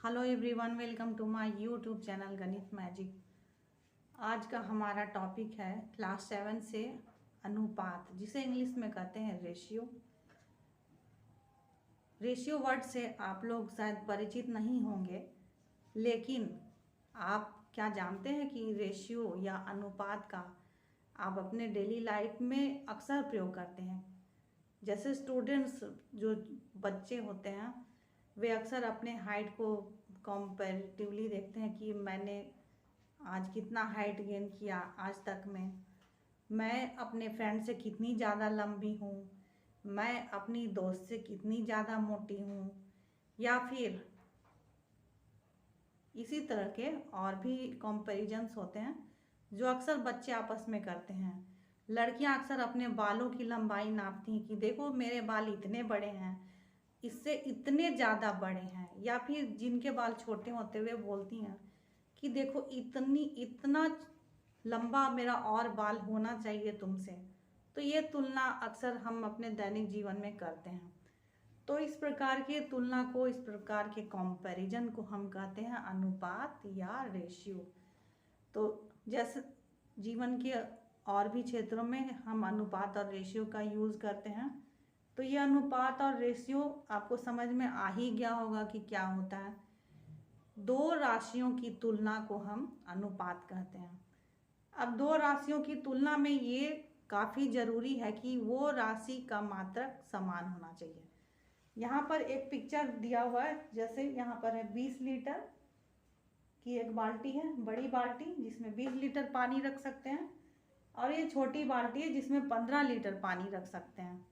Hello everyone, welcome to my YouTube channel गणित magic. आज का हमारा टॉपिक है क्लास 7 से अनुपात, जिसे इंग्लिश में कहते हैं रेशियो। रेशियो वर्ड से आप लोग शायद परिचित नहीं होंगे, लेकिन आप क्या जानते हैं कि रेशियो या अनुपात का आप अपने डेली लाइफ में अक्सर प्रयोग करते हैं। जैसे स्टूडेंट्स, जो बच्चे होते हैं, वे अक्सर अपने हाइट को कंपैरेटिवली देखते हैं कि मैंने आज कितना हाइट गेन किया आज तक में, मैं अपने फ्रेंड से कितनी ज़्यादा लंबी हूँ, मैं अपनी दोस्त से कितनी ज़्यादा मोटी हूँ, या फिर इसी तरह के और भी कंपैरिजन्स होते हैं जो अक्सर बच्चे आपस में करते हैं। लड़कियां अक्सर अपने बालों की लंबाई नापती हैं कि देखो मेरे बाल इतने बड़े हैं, इससे इतने ज़्यादा बड़े हैं, या फिर जिनके बाल छोटे होते हुए बोलती हैं कि देखो इतना लंबा मेरा और बाल होना चाहिए तुमसे। तो ये तुलना अक्सर हम अपने दैनिक जीवन में करते हैं। तो इस प्रकार की तुलना को, इस प्रकार के कंपैरिजन को हम कहते हैं अनुपात या रेशियो। तो जैसे जीवन के और भी क्षेत्रों में हम अनुपात और रेशियो का यूज़ करते हैं। तो ये अनुपात और रेशियो आपको समझ में आ ही गया होगा कि क्या होता है। दो राशियों की तुलना को हम अनुपात कहते हैं। अब दो राशियों की तुलना में ये काफ़ी ज़रूरी है कि वो राशि का मात्रक समान होना चाहिए। यहाँ पर एक पिक्चर दिया हुआ है, जैसे यहाँ पर है 20 लीटर की एक बाल्टी है, बड़ी बाल्टी जिसमें 20 लीटर पानी रख सकते हैं, और ये छोटी बाल्टी है जिसमें 15 लीटर पानी रख सकते हैं।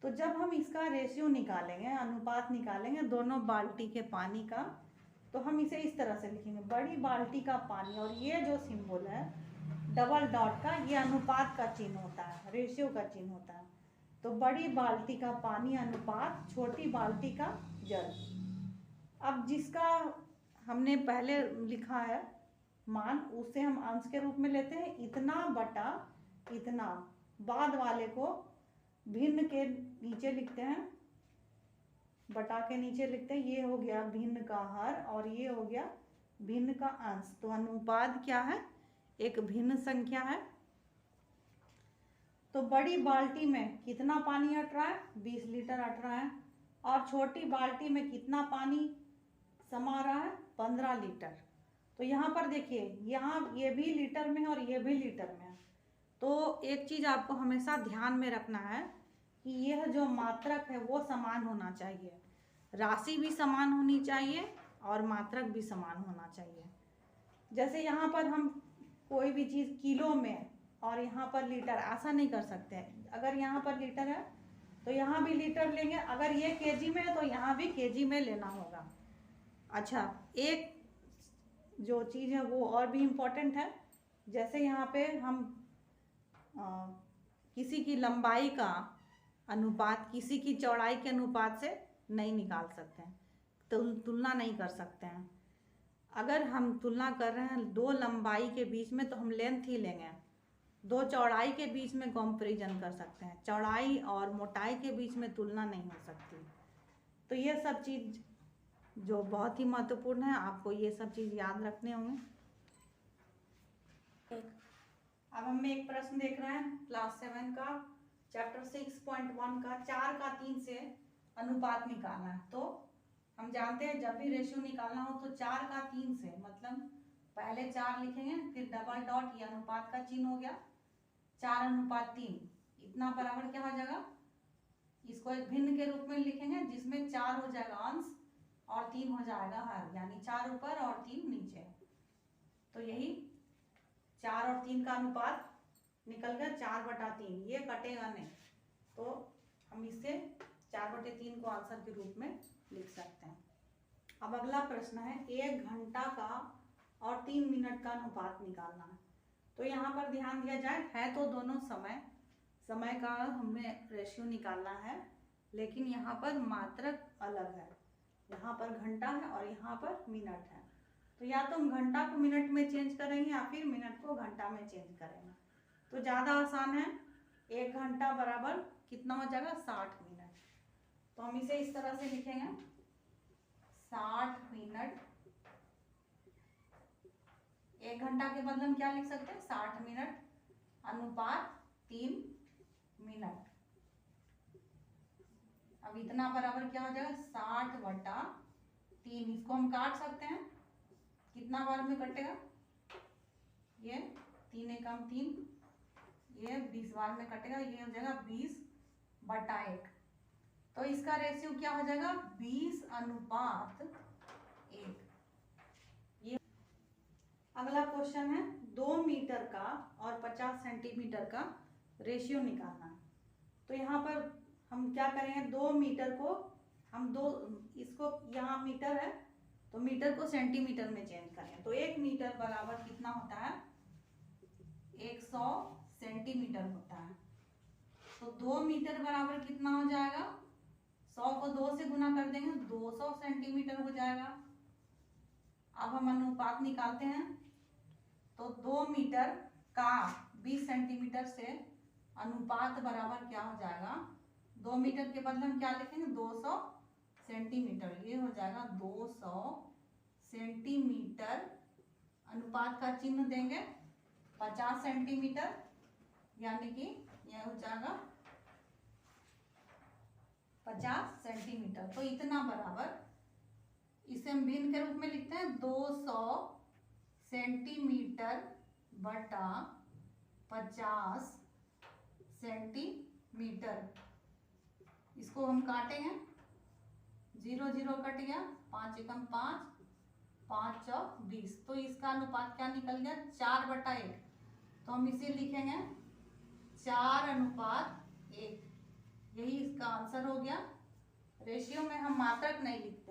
तो जब हम इसका रेशियो निकालेंगे, अनुपात निकालेंगे दोनों बाल्टी के पानी का, तो हम इसे इस तरह से लिखेंगे, बड़ी बाल्टी का पानी, और ये जो सिंबल है डबल डॉट का, ये अनुपात का चिन्ह होता है, रेशियो का चिन्ह होता है। तो बड़ी बाल्टी का पानी अनुपात छोटी बाल्टी का जल। अब जिसका हमने पहले लिखा है मान, उसे हम अंश के रूप में लेते हैं, इतना बटा इतना। बाद वाले को भिन्न के नीचे लिखते हैं, बटा के नीचे लिखते हैं। ये हो गया भिन्न का हर, और ये हो गया भिन्न का अंश। तो अनुपात क्या है? एक भिन्न संख्या है। तो बड़ी बाल्टी में कितना पानी हट रहा है? 20 लीटर हट रहा है। और छोटी बाल्टी में कितना पानी समा रहा है? 15 लीटर। तो यहाँ पर देखिए, यहाँ ये भी लीटर में है और ये भी लीटर में है। तो एक चीज़ आपको हमेशा ध्यान में रखना है कि यह जो मात्रक है वो समान होना चाहिए, राशि भी समान होनी चाहिए और मात्रक भी समान होना चाहिए। जैसे यहाँ पर हम कोई भी चीज़ किलो में और यहाँ पर लीटर, ऐसा नहीं कर सकते हैं। अगर यहाँ पर लीटर है तो यहाँ भी लीटर लेंगे, अगर ये केजी में है तो यहाँ भी केजी में लेना होगा। अच्छा, एक जो चीज़ है वो और भी इम्पोर्टेंट है। जैसे यहाँ पे हम किसी की लंबाई का अनुपात किसी की चौड़ाई के अनुपात से नहीं निकाल सकते हैं, तो तुलना नहीं कर सकते हैं। अगर हम तुलना कर रहे हैं दो लंबाई के बीच में, तो हम लेंथ ही लेंगे। दो चौड़ाई के बीच में कंपैरिजन कर सकते हैं, चौड़ाई और मोटाई के बीच में तुलना नहीं हो सकती। तो ये सब चीज़ जो बहुत ही महत्वपूर्ण है, आपको ये सब चीज़ याद रखने होंगे। अब हम एक प्रश्न देख रहे हैं क्लास 7 का, चैप्टर 6.1 का, 4 का 3 से अनुपात निकालना है। तो हम जानते हैं जब भी रेशियो निकालना हो तो 4 का 3 से, मतलब पहले 4 लिखेंगे, फिर डबल डॉट, ये अनुपात का चिन्ह हो गया, 4:3 इतना बराबर क्या हो जाएगा? इसको एक भिन्न के रूप में लिखेंगे जिसमें 4 हो जाएगा अंश और 3 हो जाएगा हर, यानी 4 ऊपर और 3 नीचे। तो यही 4 और 3 का अनुपात निकल गया 4/3। ये कटेगा नहीं, तो हम इससे 4/3 को आंसर के रूप में लिख सकते हैं। अब अगला प्रश्न है, 1 घंटा का और 3 मिनट का अनुपात निकालना है। तो यहाँ पर ध्यान दिया जाए, है तो दोनों समय का हमें रेशियो निकालना है, लेकिन यहाँ पर मात्रक अलग है। यहाँ पर घंटा है और यहाँ पर मिनट है। तो या तो हम घंटा को मिनट में चेंज करेंगे या फिर मिनट को घंटा में चेंज करेंगे। तो ज़्यादा आसान है, 1 घंटा बराबर कितना हो जाएगा? 60 मिनट। तो हम इसे इस तरह से लिखेंगे, 60 मिनट, 1 घंटा के बदले हम क्या लिख सकते हैं, 60 मिनट अनुपात 3 मिनट। अब इतना बराबर क्या हो जाएगा, 60/3। इसको हम काट सकते हैं, कितना बार में कटेगा, ये 3 एकम 3, ये 20 बार में कटेगा, ये हो जाएगा 20/1। तो इसका रेशियो क्या हो जाएगा, 20:1। ये अगला क्वेश्चन है, 2 मीटर का और 50 सेंटीमीटर का रेशियो निकालना है। तो यहाँ पर हम क्या करेंगे, 2 मीटर को हम इसको यहाँ मीटर है तो मीटर को सेंटीमीटर में चेंज करें। तो 1 मीटर बराबर कितना होता है, 100 सेंटीमीटर होता है। तो 2 मीटर बराबर कितना हो जाएगा, 100 को 2 से गुना कर देंगे, 200 सेंटीमीटर हो जाएगा। अब हम अनुपात निकालते हैं। तो 2 मीटर का 20 सेंटीमीटर से अनुपात बराबर क्या हो जाएगा, 2 मीटर के बदले हम क्या लिखेंगे, 200 सेंटीमीटर। ये हो जाएगा 200 सेंटीमीटर। अनुपात का चिन्ह देंगे 50 सेंटीमीटर, यानी कि यह हो जाएगा 50 सेंटीमीटर। तो इतना बराबर, इसे हम भिन्न के रूप में लिखते हैं, 200 सेंटीमीटर बटा 50 सेंटीमीटर। इसको हम काटेंगे, 0 0 कट गया, 5 एकम 5, 5 चौक 20। तो इसका अनुपात क्या निकल गया, 4/1। तो हम इसे लिखेंगे 4:1। यही इसका आंसर हो गया। रेशियो में हम मात्रक नहीं लिखते।